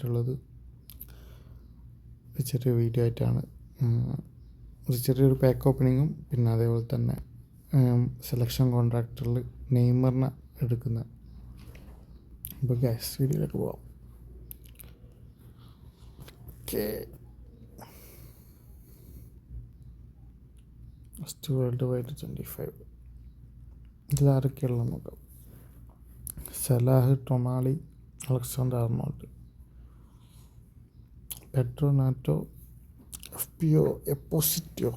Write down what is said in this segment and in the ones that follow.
വന്നിട്ടുള്ളത് ഒരു ചെറിയ വീഡിയോ ആയിട്ടാണ്. ഒരു ചെറിയൊരു പാക്ക് ഓപ്പണിങ്ങും പിന്നെ അതേപോലെ തന്നെ സെലക്ഷൻ കോൺട്രാക്ടറിൽ നെയ്മറിനെ എടുക്കുന്ന. അപ്പോൾ ഗ്യാസ് വീഡിയോയിലേക്ക് പോവാം. ഓക്കെ, ഫസ്റ്റ് വേൾഡ് വൈഡ് 25 ഇതിലാരൊക്കെയുള്ള നോക്കാം. Salah, Tonali, Alexander Arnold, Pedro Neto, FPO Esposito,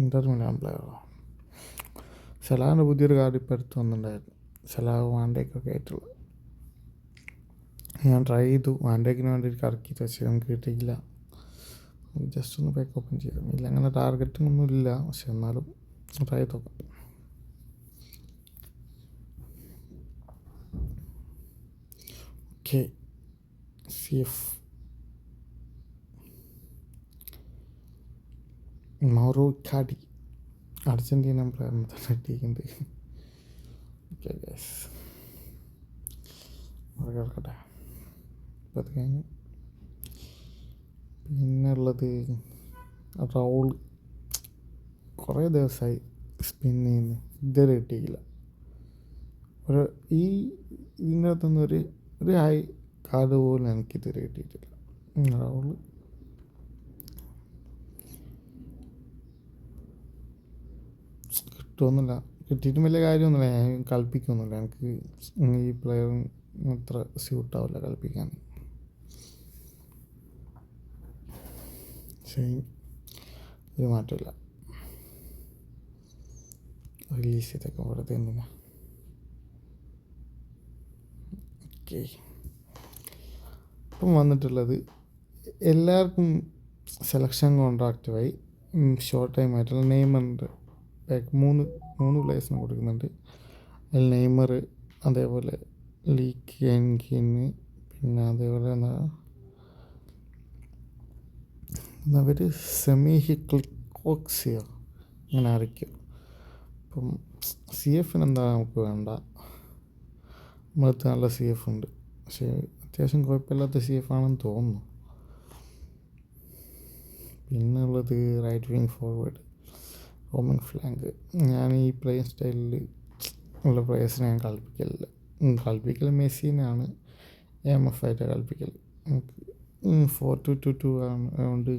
Inter Milan പ്ലെയറോ. സലാഹിൻ്റെ പുതിയൊരു കാർഡ് ഇപ്പോൾ എടുത്ത് വന്നിട്ടുണ്ടായിരുന്നു. സലാഹ് വാൻഡേക്കൊക്കെ ആയിട്ടുള്ള ഞാൻ ട്രൈ ചെയ്തു. വാൻഡേക്കിന് വേണ്ടി കറക്കി വെച്ച് നമുക്ക് കിട്ടിയില്ല. ജസ്റ്റ് ഒന്ന് പാക്ക് ഓപ്പൺ ചെയ്തു. ഇല്ല, അങ്ങനെ ടാർഗറ്റിംഗ് ഒന്നും ഇല്ല, പക്ഷെ എന്നാലും ട്രൈ ചെയ്ത് നോക്കാം. Okay, CF Mauro Icardi, Argentina പ്ലെയറിനെ തന്നെ കിട്ടിയിട്ടുണ്ട്. ഓക്കെ ഗൈസ്, കിടക്കട്ടെ. അപ്പോൾ അത് കഴിഞ്ഞു. പിന്നെ ഉള്ളത് റൗൾ. കുറേ ദിവസമായി സ്പിൻ ചെയ്യുന്നു, ഇതുവരെ കിട്ടിയില്ല. ഇതിൻ്റെ അകത്തുനിന്ന് ഒരു ഹൈ കാർഡ് പോലും എനിക്കിതുവരെ കിട്ടിയിട്ടില്ല. റൗൾ കിട്ടുമൊന്നുമില്ല, കിട്ടിയിട്ടും വലിയ കാര്യമൊന്നുമില്ല. ഞാൻ കളിപ്പിക്കൊന്നുമില്ല, എനിക്ക് ഈ പ്ലെയർ അത്ര സ്യൂട്ടാവില്ല കളിപ്പിക്കാൻ. ശരി, ഒരു മാറ്റമില്ല. റിലീസ് ചെയ്തൊക്കെ വെറുതെ എന്തിനാ. ഓക്കെ, ഇപ്പം വന്നിട്ടുള്ളത് എല്ലാവർക്കും സെലക്ഷൻ കോൺട്രാക്റ്റുമായി ഷോർട്ട് ടൈം ആയിട്ടുള്ള നെയ്മറിൻ്റെ പാക്ക് മൂന്ന് പ്ലേയേഴ്സിന് കൊടുക്കുന്നുണ്ട്. അതിൽ നെയ്മർ, അതേപോലെ ലീക്കിന്, പിന്നെ അതേപോലെ അവർ സെമി ക്ലിക്കോക്സിയോ അങ്ങനെ ആയിരിക്കും. അപ്പം CF എന്താ നമുക്ക് വേണ്ട, നമ്മളടുത്ത് നല്ല CF ഉണ്ട്, പക്ഷേ അത്യാവശ്യം കുഴപ്പമില്ലാത്ത CF ആണെന്ന് തോന്നുന്നു. പിന്നെ ഉള്ളത് right wing forward, roaming flank. ഞാൻ ഈ പ്ലേയിങ് സ്റ്റൈലിൽ ഉള്ള പ്ലേയേഴ്സിനെ ഞാൻ കളിപ്പിക്കലില്ല. കളിപ്പിക്കൽ മെസ്സിനെയാണ് AMF ആയിട്ട് കളിപ്പിക്കൽ. എനിക്ക് 4-2-2 അതുകൊണ്ട്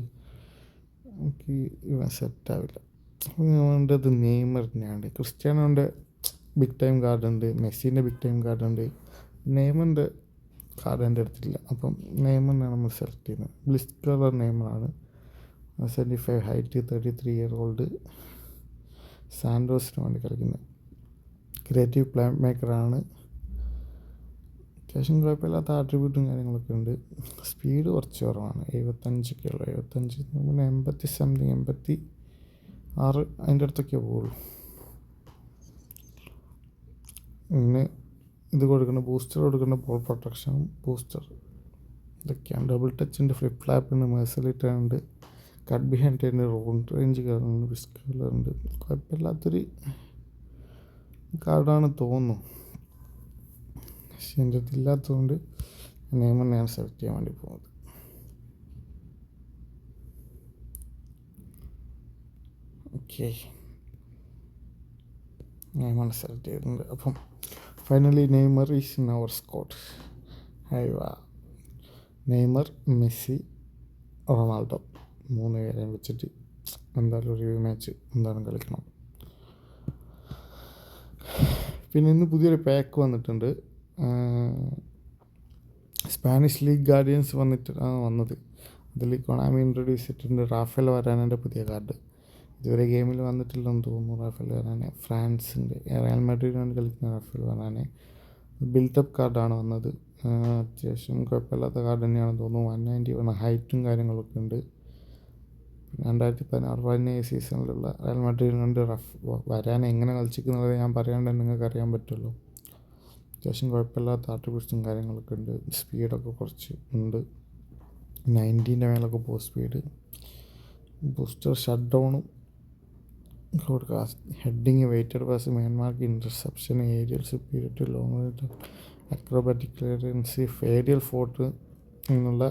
എനിക്ക് ഇവൻ സെറ്റാവില്ല. വേണ്ടത് നെയ്മറിനെയാണ്. ക്രിസ്ത്യാനോൻ്റെ ബിഗ് ടൈം കാർഡ് ഉണ്ട്, മെസ്സിൻ്റെ ബിഗ് ടൈം കാർഡ് ഉണ്ട്, നെയ്മറിൻ്റെ കാർഡ് എൻ്റെ അടുത്തില്ല. അപ്പം നെയ്മറിനാണ് നമ്മൾ സെലക്ട് ചെയ്യുന്നത്. ബ്ലിസ് കളർ നെയ്മറാണ്, 75 ഹൈറ്റ്, 33 ഇയർ ഓൾഡ്, സാൻഡോസിന് വേണ്ടി കളിക്കുന്നത്. ക്രിയേറ്റീവ് പ്ലേ മേക്കറാണ്, അത്യാവശ്യം കുഴപ്പമില്ലാത്ത ആട്രിബ്യൂട്ടും കാര്യങ്ങളൊക്കെ ഉണ്ട്. സ്പീഡ് കുറച്ച് കുറവാണ്, 75 ഉള്ളൂ. 75 80 സംതിങ്, 86 അതിൻ്റെ അടുത്തൊക്കെ പോകുള്ളൂ. പിന്നെ ഇത് കൊടുക്കുന്ന ബൂസ്റ്റർ കൊടുക്കുന്ന ബോൾ പ്രൊട്ടക്ഷൻ ബൂസ്റ്റർ ഇതൊക്കെയാണ്. ഡബിൾ ടച്ചിൻ്റെ ഫ്ലിപ്പ് ഫ്ലാപ്പിന് മേഴ്സലിറ്റുണ്ട്, കട്ട് ബിഹൈൻഡ് റൗണ്ട് റേഞ്ച് കാർഡുണ്ട്, വിസ്ക് കളറുണ്ട്. കുഴപ്പമില്ലാത്തൊരു കാർഡാണ് തോന്നുന്നു, പക്ഷെ എൻ്റെ അടുത്തില്ലാത്തതുകൊണ്ട് നെയ്മറിനെയാണ് സെലക്ട് ചെയ്യാൻ വേണ്ടി പോകുന്നത്. ഓക്കെ, നെയ്മറിനെ സെലക്ട് ചെയ്തിട്ടുണ്ട്. അപ്പം finally Neymar is in our squad. Neymar, Messi, Ronaldo 3 പേരെയും വെച്ചിട്ട് എന്തായാലും ഒരു മാച്ച് എന്തായാലും കളിക്കണം. പിന്നെ ഇന്ന് പുതിയൊരു പാക്ക് വന്നിട്ടുണ്ട്. സ്പാനിഷ് ലീഗ് ഗാർഡിയൻസ് വന്നത്. അതിൽ കൊണാമി ഇൻട്രൊഡ്യൂസ് ചെയ്തിട്ടുണ്ട് റാഫേൽ വരാനൻ്റെ പുതിയ കാർഡ്. ഇതുവരെ ഗെയിമിൽ വന്നിട്ടില്ലെന്ന് തോന്നുന്നു. റാഫേൽ വരാനെ ഫ്രാൻസിൻ്റെ റയൽ മാഡ്രിഡിന് വേണ്ടി കളിക്കുന്ന റാഫേൽ വരാനെ ബിൽഡപ്പ് കാർഡാണ് വന്നത്. അത്യാവശ്യം കുഴപ്പമില്ലാത്ത കാർഡ് തന്നെയാണെന്ന് തോന്നുന്നു. 191 ഹൈറ്റും കാര്യങ്ങളൊക്കെ ഉണ്ട്. 2016-17 സീസണിലുള്ള റയൽ മാഡ്രിഡിന് വേണ്ടി വരാൻ എങ്ങനെ കളിച്ചിരിക്കുന്നത് ഞാൻ പറയാണ്ട് നിങ്ങൾക്ക് അറിയാൻ പറ്റുമല്ലോ. അത്യാവശ്യം കുഴപ്പമില്ലാത്ത ആട്രിബ്യൂട്ട്സും കാര്യങ്ങളൊക്കെ ഉണ്ട്. സ്പീഡൊക്കെ കുറച്ച് ഉണ്ട്, 90ൻ്റെ മേലൊക്കെ പോകും സ്പീഡ്. ബൂസ്റ്റർ ഷട്ട് ഡൗണും കൊടുക്കുക. Heading, weighted pass, man mark, interception, aerial superiority, long acrobatic clearance, aerial fort എന്നുള്ള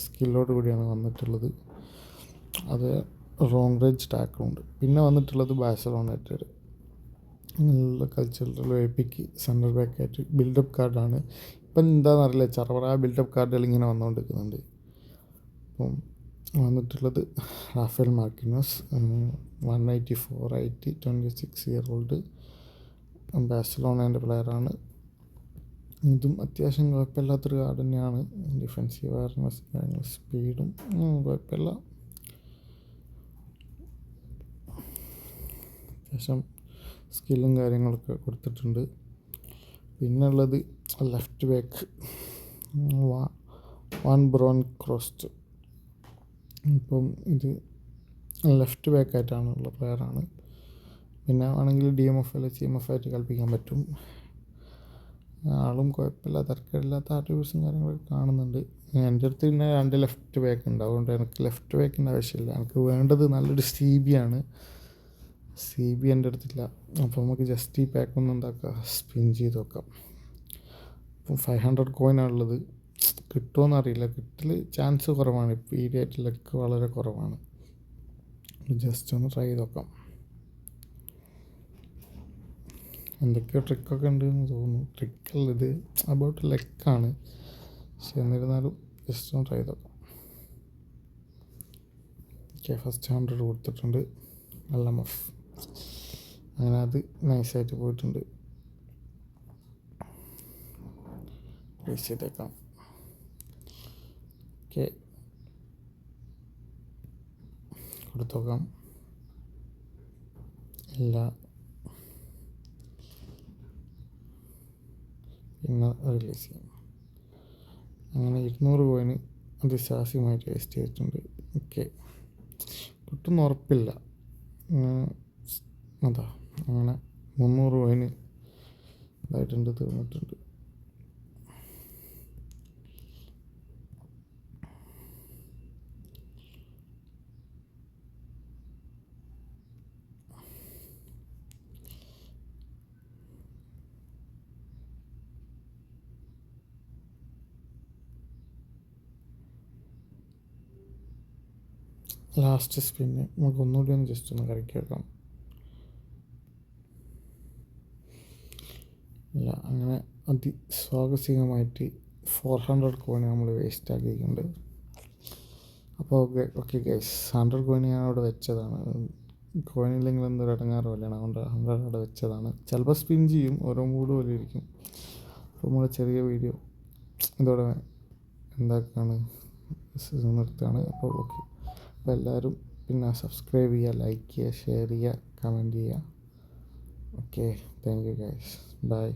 സ്കില്ലോട് കൂടിയാണ് വന്നിട്ടുള്ളത്. അത് റോങ് റേഞ്ച് ടാക്കളുണ്ട്. പിന്നെ വന്നിട്ടുള്ളത് ബാഴ്സലോണേറ്റഡ് നല്ല കൾച്ചറൽ എപ്പിക്ക് സെൻട്രൽ ബാക്കായിട്ട് ബിൽഡപ്പ് കാർഡാണ്. ഇപ്പം എന്താണെന്നറിയില്ല, ചറവറ ബിൽഡപ്പ് കാർഡുകൾ ഇങ്ങനെ വന്നുകൊണ്ടിരിക്കുന്നുണ്ട്. അപ്പം വന്നിട്ടുള്ളത് Raphael Marquinhos 184 height, 26 year old, ബാഴ്സലോണേൻ്റെ പ്ലെയറാണ്. ഇതും അത്യാവശ്യം കുഴപ്പമില്ലാത്തൊരു കാർഡ് തന്നെയാണ്. ഡിഫെൻസീവ് അവയർനെസ്, സ്പീഡും കുഴപ്പമില്ല. അത്യാവശ്യം സ്കില്ലും കാര്യങ്ങളൊക്കെ കൊടുത്തിട്ടുണ്ട്. പിന്നുള്ളത് ലെഫ്റ്റ് ബാക്ക് വാൻ ബ്രോൺക്രോസ്റ്റ്. ഇപ്പം ഇത് ലെഫ്റ്റ് ബാക്കായിട്ടാണുള്ള പ്ലെയറാണ്. പിന്നെ ആണെങ്കിൽ DMF CMF ആയിട്ട് കളിപ്പിക്കാൻ പറ്റും. ആളും കുഴപ്പമില്ല, തരക്കേടില്ലാത്ത ആട്രിബ്യൂട്ട്സും കാര്യങ്ങളൊക്കെ കാണുന്നുണ്ട്. എൻ്റെ അടുത്ത് പിന്നെ 2 ലെഫ്റ്റ് ബാക്ക് ഉണ്ട്, അതുകൊണ്ട് എനിക്ക് ലെഫ്റ്റ് ബാക്കിൻ്റെ ആവശ്യമില്ല. എനിക്ക് വേണ്ടത് നല്ലൊരു CB ആണ്. CB എൻ്റെ അടുത്തില്ല. അപ്പോൾ നമുക്ക് ജസ്റ്റ് ഈ പാക്കൊന്നും എന്താക്കുക, സ്പിൻ ചെയ്ത് വെക്കാം. അപ്പം 500 കോയിനാണുള്ളത്. കിട്ടുമോയെന്നറിയില്ല, കിട്ടൽ ചാൻസ് കുറവാണ്. ഇപ്പോൾ ഈ ഡേറ്റിലൊക്കെ വളരെ കുറവാണ്. ജസ്റ്റ് ഒന്ന് ട്രൈ ചെയ്ത് നോക്കാം. എന്തൊക്കെയോ ട്രിക്കൊക്കെ ഉണ്ടെന്ന് തോന്നുന്നു. ട്രിക്കല്ല, ഇത് അബൌട്ട് ലെക്കാണ്. പക്ഷെ എന്നിരുന്നാലും ജസ്റ്റ് ഒന്ന് ട്രൈ ചെയ്ത് നോക്കാം. ഓക്കെ, ഫസ്റ്റ് 100 കൊടുത്തിട്ടുണ്ട്. LMF അങ്ങനെ അത് നൈസായിട്ട് പോയിട്ടുണ്ട്. പ്ലേസ് ചെയ്തേക്കാം. ഓക്കെ, കൊടുത്തു നോക്കാം. ഇല്ല, പിന്നെ റിലീസ് ചെയ്യാം. അങ്ങനെ 200 കോയിന് അതിശാസ്യമായിട്ട് വേസ്റ്റ് ചെയ്തിട്ടുണ്ട്. ഓക്കെ, കിട്ടുമെന്ന് ഉറപ്പില്ല. അതാ അങ്ങനെ 300 കോയിന് ഇതായിട്ടുണ്ട്, തീർന്നിട്ടുണ്ട്. ലാസ്റ്റ് സ്പിന്ന് നമുക്ക് ഒന്നുകൂടി ഒന്ന് ജസ്റ്റ് ഒന്ന് കറക്കി വെക്കാം. ഇല്ല, അങ്ങനെ അതിസ്വാഗസികമായിട്ട് 400 കോയിൻ നമ്മൾ വേസ്റ്റ് ആക്കിയിട്ടുണ്ട്. അപ്പോൾ ഓക്കെ ഗൈസ്, 100 കോയിൻ ഞാൻ അവിടെ വെച്ചതാണ്. കോയിനില്ലെങ്കിൽ എന്തൊരു ഇടങ്ങാറ് പോലെയാണ്, അതുകൊണ്ട് 100 അവിടെ വെച്ചതാണ്. ചിലപ്പോൾ സ്പിൻ ചെയ്യും, ഓരോ മൂഡ് പോലെ ഇരിക്കും. അപ്പോൾ നമ്മൾ ചെറിയ വീഡിയോ ഇതോടെ എന്താക്കാണ് നിർത്തുകയാണ്. അപ്പോൾ ഓക്കെ, അപ്പോൾ എല്ലാവരും പിന്നെ സബ്സ്ക്രൈബ് ചെയ്യുക, ലൈക്ക് ചെയ്യുക, ഷെയർ ചെയ്യുക, കമൻറ്റ് ചെയ്യുക. Okay, thank you guys, by.